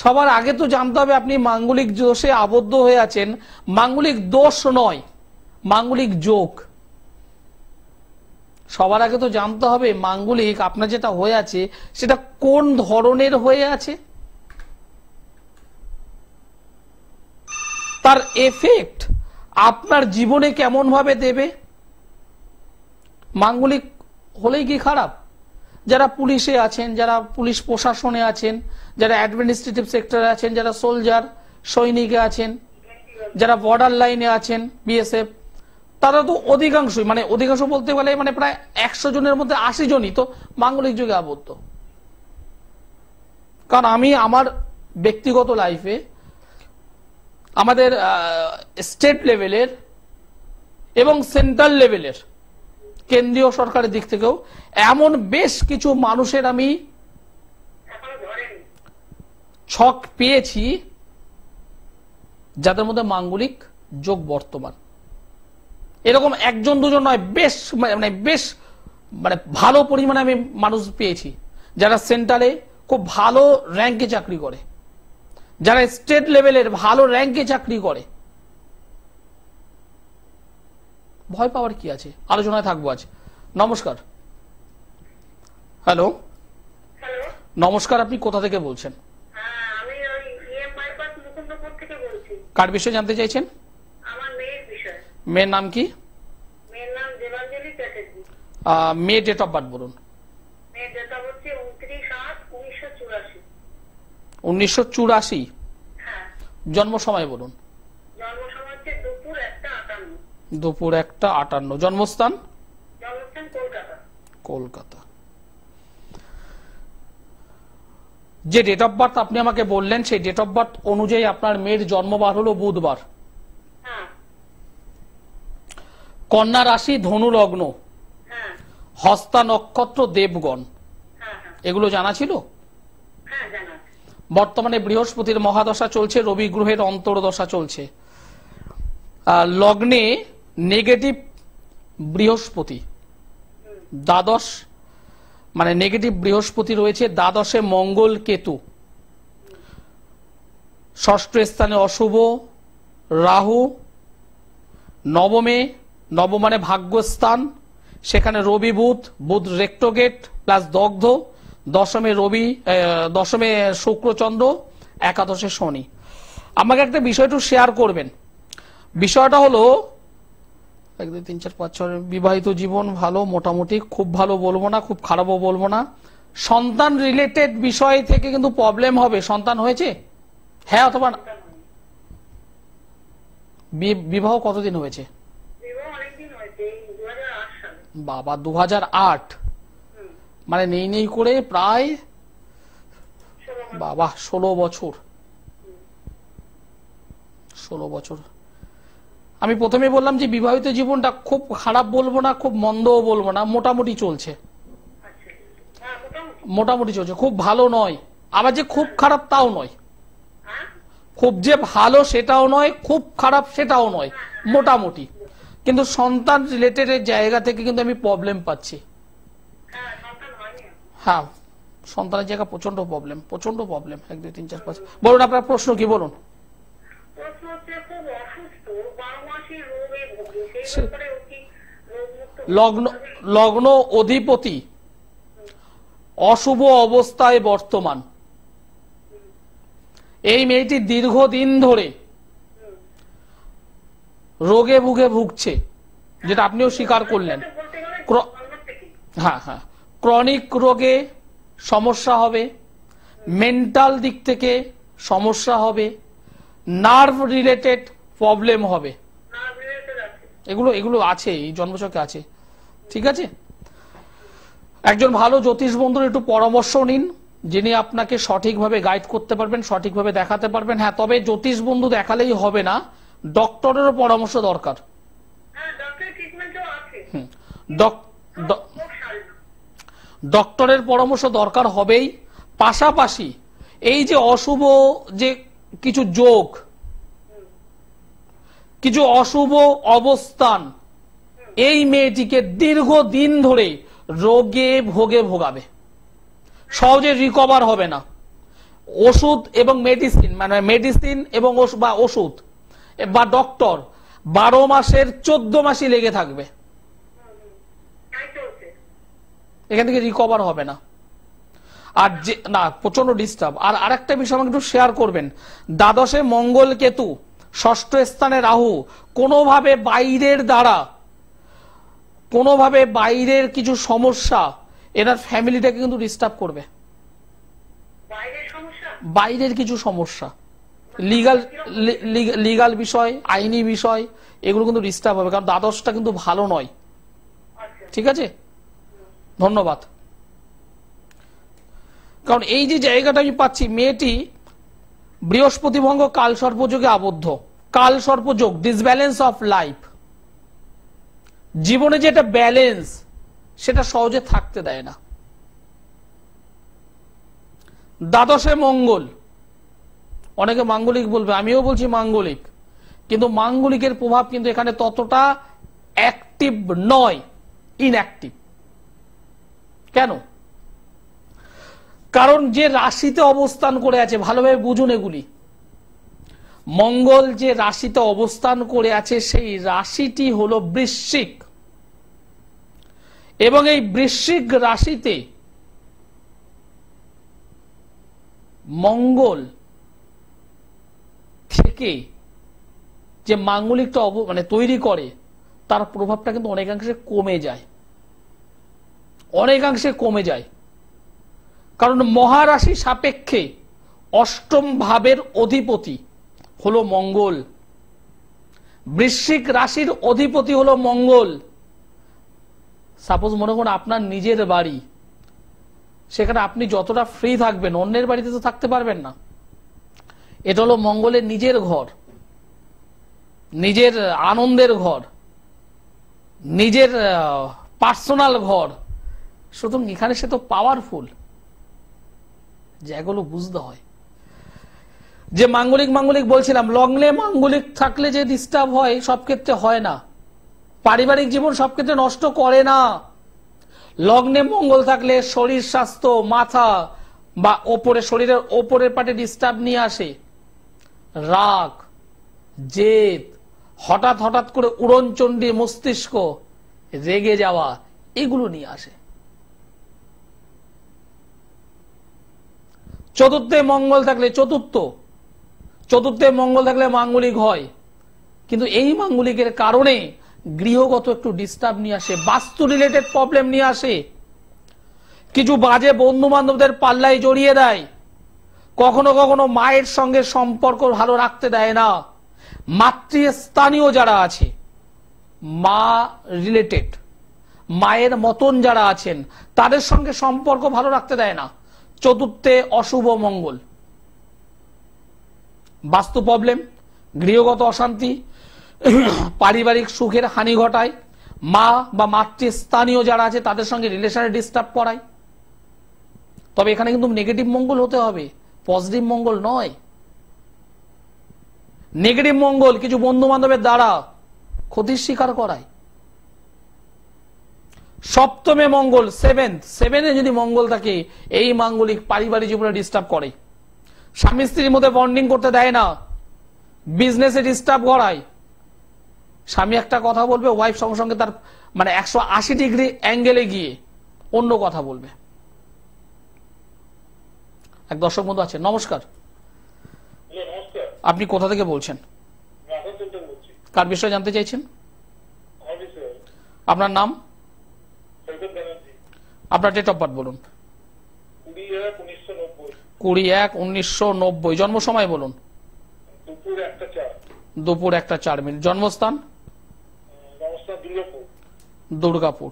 সবার আগে তো জানতে হবে আপনি মাঙ্গলিক দোষে আবদ্ধ হয়ে আছেন। মাঙ্গলিক দোষ নয়, মাঙ্গলিক যোগ। সবার আগে তো জানতে হবে মাঙ্গলিক আপনার যেটা হয়ে আছে সেটা কোন ধরনের হয়ে আছে, তার এফেক্ট আপনার জীবনে কেমন ভাবে দেবে। মাঙ্গলিক হলেই কি খারাপ? যারা পুলিশে আছেন, যারা পুলিশ প্রশাসনে আছেন, যারা অ্যাডমিনিস্ট্রেটিভ সেক্টরে আছেন, যারা সোলজার সৈনিকে আছেন, যারা বর্ডার লাইনে আছেন, বিএসএফ, তারা তো অধিকাংশই, মানে অধিকাংশ বলতে গেলে মানে প্রায় 100 জনের মধ্যে 80 জনই তো মাঙ্গলিক যুগে আবদ্ধ। কারণ আমি আমার ব্যক্তিগত লাইফে আমাদের স্টেট লেভেলের এবং সেন্ট্রাল লেভেলের কেন্দ্রীয় সরকারের দিক থেকেও এমন বেশ কিছু মানুষের আমি ছক পেয়েছি যাদের মধ্যে মাঙ্গলিক যোগ বর্তমান। এরকম একজন দুজন নয়, বেশ মানে ভালো পরিমাণে আমি মানুষ পেয়েছি যারা সেন্ট্রালে খুব ভালো র্যাঙ্কে চাকরি করে, যারা স্টেট লেভেলের ভালো র্যাঙ্কে চাকরি করে। ভয় পাওয়ার কি আছে? আলোচনায় থাকবো আজ। নমস্কার। হ্যালো, নমস্কার, আপনি কোথা থেকে বলছেন? কার বিষয়ে জানতে চাইছেন? মেয়ের নাম কি? মেয়ে ডেট অফ বার্থ বলুন। 1984। জন্ম সময় বলুন। দুপুর 1:58। জন্মস্থান? কলকাতা। যে ডেট অফ বার্থ আপনি আমাকে বললেন সেই ডেট অফ বার্থ অনুযায়ী আপনার মেয়ের জন্মবার হলো বুধবার। কন্যা রাশি, ধনু লগ্ন, হস্তা নক্ষত্র, দেবগণ, এগুলো জানা ছিল? বর্তমানে বৃহস্পতির মহাদশা চলছে, রবি গ্রহের অন্তর্দশা চলছে। লগ্নে নেগেটিভ বৃহস্পতি, দ্বাদশ মানে নেগেটিভ বৃহস্পতি রয়েছে, দ্বাদশে মঙ্গল কেতু, ষষ্ঠ স্থানে অশুভ রাহু, নবমে, নবম মানে ভাগ্যস্থান, সেখানে রবি বুধ রেক্টোগেট প্লাস দগ্ধ, দশমে শুক্রচন্দ্র, একাদশে শনি। আমাকে একটা বিষয় একটু শেয়ার করবেন। বিষয়টা হলো 1 2 3 4 5 6 বিবাহিত জীবন ভালো, মোটামুটি, খুব ভালো বলবো না, খুব খারাপও বলবো না। সন্তান রিলেটেড বিষয় থেকে কিন্তু প্রবলেম হবে। সন্তান হয়েছে? হ্যাঁ অথবা না? বিবাহ কতদিন হয়েছে? বাবা 2008, মানে নেই করে প্রায় বাবা 16 বছর। 16 বছর। আমি প্রথমে বললাম যে বিবাহিত জীবনটা খুব খারাপ বলবো না, খুব মন্দও বলবো না, মোটামুটি চলছে। মোটামুটি চলছে, খুব ভালো নয়, আবার যে খুব খারাপ তাও নয়। খুব যে ভালো সেটাও নয়, খুব খারাপ সেটাও নয়, মোটামুটি। কিন্তু সন্তান রিলেটেড জায়গা থেকে কিন্তু আমি প্রবলেম পাচ্ছি। হ্যাঁ, সন্তানের জায়গা প্রচন্ড প্রবলেম। 1 2 3 4 5। বলুন আপনার প্রশ্ন কি? বলুন। লগ্ন অধিপতি অশুভ অবস্থায় বর্তমান। এই মেয়েটি দীর্ঘদিন ধরে রোগে ভুগছে, যেটা আপনিও স্বীকার করলেন। হ্যাঁ, ক্রনিক রোগে সমস্যা হবে, মেন্টাল দিক থেকে সমস্যা হবে, নার্ভ রিলেটেড প্রবলেম হবে। এগুলো আছে, এই জন্মছকে আছে। ঠিক আছে, একজন ভালো জ্যোতিষ বন্ধুর একটু পরামর্শ নিন, যিনি আপনাকে সঠিকভাবে গাইড করতে পারবেন, সঠিকভাবে দেখাতে পারবেন। হ্যাঁ, তবে জ্যোতিষ বন্ধু দেখালেই হবে না, ডক্টরেরও পরামর্শ দরকার। ডক্টরের পরামর্শ দরকার হবেই। পাশাপাশি এই যে অশুভ যে কিছু যোগ, কিছু অশুভ অবস্থান এই মেয়েটিকে দীর্ঘদিন ধরে রোগে ভোগাবে, সহজে রিকভার হবে না। ওষুধ এবং মেডিসিন, মানে মেডিসিন এবং বা ওষুধ বা ডক্টর 12 মাসের 14 মাসই লেগে থাকবে, এখান থেকে রিকভার হবে না। আর যে না প্রচন্ড ডিস্টার্ব। আর আরেকটা বিষয় আমাকে একটু শেয়ার করবেন, দ্বাদশে মঙ্গল কেতু, ষষ্ঠ স্থানে রাহু, কোনোভাবে বাইরের দ্বারা কোনোভাবে বাইরের কিছু সমস্যা এনার ফ্যামিলিটাকে কিন্তু ডিস্টার্ব করবে। বাইরের কিছু সমস্যা, লিগাল বিষয়, আইনি বিষয়, এগুলো কিন্তু ডিস্টার্ব হবে, কারণ দ্বাদশটা কিন্তু ভালো নয়। ঠিক আছে, ধন্যবাদ। কারণ এই যে জায়গাটা আমি পাচ্ছি, মেয়েটি বৃহস্পতি ভঙ্গ কাল সর্পযোগে আবদ্ধ, কাল সর্পযোগ, ডিসব্যালেন্স অফ লাইফ, জীবনে যেটা ব্যালেন্স সেটা সহজে থাকতে দেয় না। দ্বাদশে মঙ্গল, অনেকে মাঙ্গলিক বলবে, আমিও বলছি মাঙ্গলিক, কিন্তু মাঙ্গলিকের প্রভাব কিন্তু এখানে ততটা অ্যাক্টিভ নয়, ইনঅ্যাক্টিভ। কেন? কারণ যে রাশিতে অবস্থান করে আছে, ভালোভাবে বুঝুন এগুলি, মঙ্গল যে রাশিতে অবস্থান করে আছে সেই রাশিটি হলো বৃশ্চিক, এবং এই বৃশ্চিক রাশিতে মঙ্গল থেকে যে মাঙ্গলিকটা মানে তৈরি করে, তার প্রভাবটা কিন্তু অনেকাংশে কমে যায়, অনেকাংশে কমে যায়। কারণ মহারাশি সাপেক্ষে অষ্টম ভাবের অধিপতি হলো মঙ্গল, বৃশ্চিক রাশির অধিপতি হলো মঙ্গল। সাপোজ মনে করুন আপনার নিজের বাড়ি, সেখানে আপনি যতটা ফ্রি থাকবেন অন্যের বাড়িতে তো থাকতে পারবেন না। এটা হলো মঙ্গলের নিজের ঘর, নিজের আনন্দের ঘর, নিজের পার্সোনাল ঘর। সুতরাং এখানে সে তো পাওয়ারফুল, যেগুলো বুঝতে হয়। যে মাঙ্গলিক বলছিলাম, লগ্নে মাঙ্গলিক থাকলে যে ডিস্টার্ব হয় সব ক্ষেত্রে হয় না, পারিবারিক জীবন সব ক্ষেত্রে নষ্ট করে না। লগ্নে মঙ্গল থাকলে শরীর স্বাস্থ্য, মাথা বা ওপরে, শরীরের ওপরের পাটে ডিস্টার্ব নিয়ে আসে, রাগ, জেদ, হঠাৎ করে উড়নচণ্ডী মস্তিষ্ক, রেগে যাওয়া, এগুলো নিয়ে আসে। চতুর্থে মঙ্গল থাকলে, চতুর্থে মঙ্গল থাকলে মাঙ্গলিক হয়, কিন্তু এই মাঙ্গলিকের কারণে গৃহগত একটু ডিস্টার্ব নিয়ে আসে, বাস্তু রিলেটেড প্রবলেম নিয়ে আসে, কিছু বাজে বন্ধু বান্ধবদের পাল্লায় জড়িয়ে দেয়, কখনো কখনো মায়ের সঙ্গে সম্পর্ক ভালো রাখতে দেয় না, মাতৃস্থানীয় যারা আছে, মা রিলেটেড, মায়ের মতন যারা আছেন তাদের সঙ্গে সম্পর্ক ভালো রাখতে দেয় না। চতুর্থে অশুভ মঙ্গল, বাস্তু প্রবলেম, গৃহগত অশান্তি, পারিবারিক সুখের হানি ঘটায়, মা বা মাতৃস্থানীয় যারা আছে তাদের সঙ্গে রিলেশনে ডিস্টার্ব করায়। তবে এখানে কিন্তু নেগেটিভ মঙ্গল হতে হবে, পজিটিভ মঙ্গল নয়। নেগেটিভ মঙ্গল কিছু বন্ধু বান্ধবের দ্বারা ক্ষতির শিকার করায়। সপ্তমে মঙ্গল, সেভেনে যদি মঙ্গল থাকে, এই মাঙ্গলিক পারিবারিক জীবনে ডিস্টার্ব করে, স্বামী স্ত্রীর মধ্যে বন্ডিং করতে দেয় না, বিজনেসে ডিস্টার্ব করায়। স্বামী একটা কথা বলবে, ওয়াইফ সঙ্গে সঙ্গে তার মানে 180 ডিগ্রি অ্যাঙ্গেলে গিয়ে অন্য কথা বলবে। এক দর্শক বন্ধু আছে, নমস্কার, আপনি কোথা থেকে বলছেন, কার বিষয়ে জানতে চাইছেন? আপনার নাম, আপনার ডেট অফ বার্থ বলুন। 20-1-1990। জন্ম সময় বলুন। দুপুর 1:04। জন্মস্থান? দুর্গাপুর।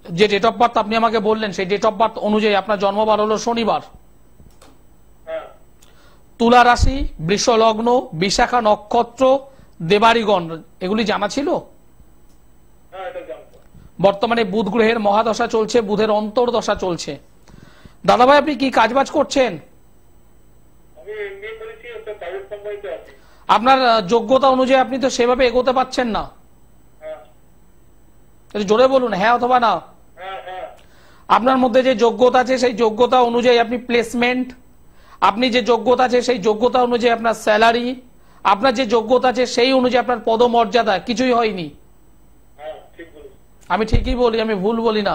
যে ডেট অফ বার্থ আপনি আমাকে বললেন সেই ডেট অফ বার্থ অনুযায়ী আপনার জন্মবার হলো শনিবার। তুলা রাশি, বৃষ লগ্ন, বিশাখা নক্ষত্র, দেবারিগণ, এগুলি জানা ছিল? বর্তমানে বুধ গ্রহের মহাদশা চলছে, বুধের অন্তর্দশা চলছে। দাদাভাই আপনি কি কাজবাজ করছেন? আপনার যোগ্যতা অনুযায়ী আপনি তো সেভাবে এগোতে পারছেন না। একটু জোরে বলুন, হ্যাঁ অথবা না। আপনার মধ্যে যে যোগ্যতা আছে সেই যোগ্যতা অনুযায়ী আপনি প্লেসমেন্ট, আপনি যে যোগ্যতা আছে সেই যোগ্যতা অনুযায়ী আপনার স্যালারি, আপনার যে যোগ্যতা আছে সেই অনুযায়ী আপনার পদমর্যাদা কিছুই হয়নি। আমি ঠিকই বলি, আমি ভুল বলি না।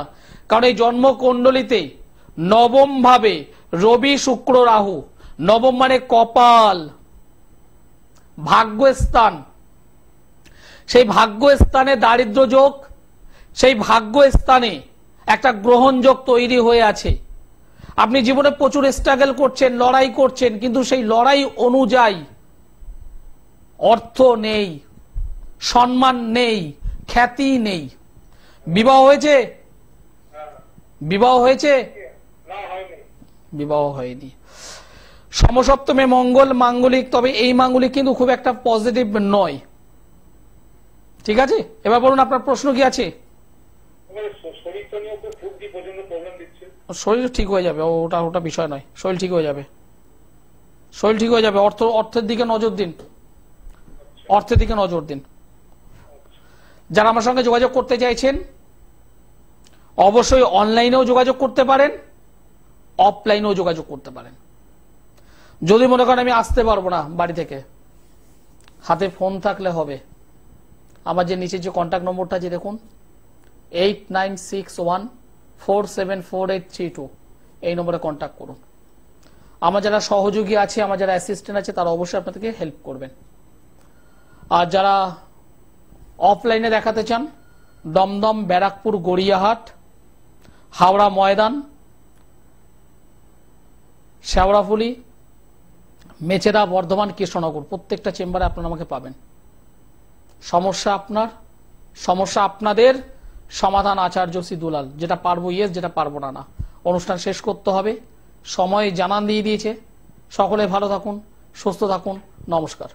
কারণ এই জন্মকুণ্ডলিতে নবম ভাবে রবি শুক্র রাহু, নবম মানে কপাল, ভাগ্যস্থান, সেই ভাগ্যস্থানে দারিদ্র যোগ, সেই ভাগ্যস্থানে একটা গ্রহণ যোগ তৈরি হয়ে আছে। আপনি জীবনে প্রচুর স্ট্রাগল করছেন, লড়াই করছেন, কিন্তু সেই লড়াই অনুযায়ী অর্থ নেই, সম্মান নেই, খ্যাতি নেই। বিবাহ হয়েছে? বিবাহ হয়েছে? বিবাহ হয়নি। সমসপ্তমে মঙ্গল মাঙ্গলিক, তবে এই মাঙ্গলিক কিন্তু খুব একটা পজিটিভ নয়। ঠিক আছে, এবার বলুন আপনার প্রশ্ন কি আছে? শরীর ঠিক হয়ে যাবে, ওটা ওটা বিষয় নয়, শরীর ঠিক হয়ে যাবে, শরীর ঠিক হয়ে যাবে। অর্থের দিকে নজর দিন, অর্থের দিকে নজর দিন। যারা আমার সঙ্গে যোগাযোগ করতে চাইছেন অবশ্যই অনলাইনেও যোগাযোগ করতে পারেন, অফলাইনেও যোগাযোগ করতে পারেন। যদি মনে করেন আমি আসতে পারবো না বাড়ি থেকে, হাতে ফোন থাকলে হবে। আমার যে নিচে যে কন্ট্যাক্ট নম্বরটা আছে দেখুন, 8961474832, এই নম্বরে কন্ট্যাক্ট করুন। আমার যারা সহযোগী আছে, আমার যারা অ্যাসিস্ট্যান্ট আছে, তারা অবশ্যই আপনাদেরকে হেল্প করবেন। আর যারা অফলাইনে দেখাতে চান, দমদম, ব্যারাকপুর, গড়িয়াহাট, হাওড়া ময়দান, শেওড়াফুলি, মেচেদা, বর্ধমান, কৃষ্ণনগর, প্রত্যেকটা চেম্বারে আপনারা আমাকে পাবেন। সমস্যা আপনার, সমস্যা আপনাদের, সমাধান আচার্য শ্রী দুলাল। যেটা পারবো ইয়েস, যেটা পারবো না না। অনুষ্ঠান শেষ করতে হবে, সময় জানান দিয়ে দিয়েছে। সকলে ভালো থাকুন, সুস্থ থাকুন, নমস্কার।